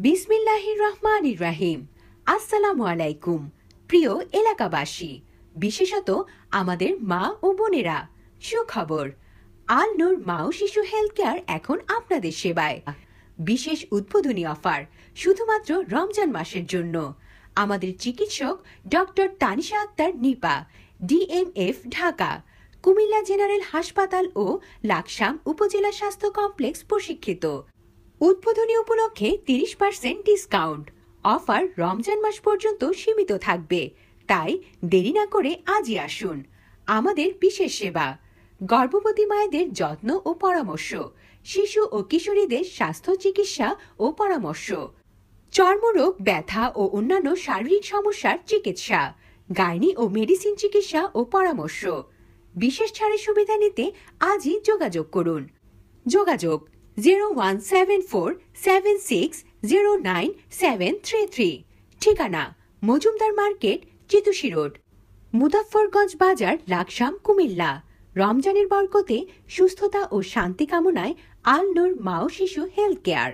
বিসমিল্লাহির রহমানির রহিম। আসসালামু আলাইকুম প্রিয় এলাকাবাসী, বিশেষত আমাদের মা ও বোনেরা, সুখবর, আল নূর মা ও শিশু হেলথ কেয়ার এখন আপনাদের সেবায়। বিশেষ উদ্বোধনী অফার শুধুমাত্র রমজান মাসের জন্য। আমাদের চিকিৎসক doctor Tanisha Akter Nipa, DMF, Dhaka, Comilla general হাসপাতাল ও লাকসাম উপজেলা স্বাস্থ্য কমপ্লেক্স প্রশিক্ষিত। উদ্বোধনী উপলক্ষে 30% ডিসকাউন্ট। অফার রমজান মাস পর্যন্ত সীমিত থাকবে, তাই দেরি না করে আজই আসুন। আমাদের বিশেষ সেবা, গর্ভবতী মায়েদের যত্ন ও পরামর্শ, শিশু ও কিশোরীদের স্বাস্থ্য চিকিৎসা ও পরামর্শ, চর্মরোগ, ব্যথা ও অন্যান্য শারীরিক সমস্যার চিকিৎসা, গাইনি ও মেডিসিন চিকিৎসা ও পরামর্শ। বিশেষ ছাড়ের সুবিধা নিতে আজই যোগাযোগ করুন। যোগাযোগ 01747609733। ঠিকানা মজুমদার মার্কেট, চিতুশী রোড, মুজাফফরগঞ্জ বাজার, লাকসাম, কুমিল্লা। রমজানের বরকতে সুস্থতা ও শান্তি কামনায় আল নূর মা ও শিশু হেলথ কেয়ার।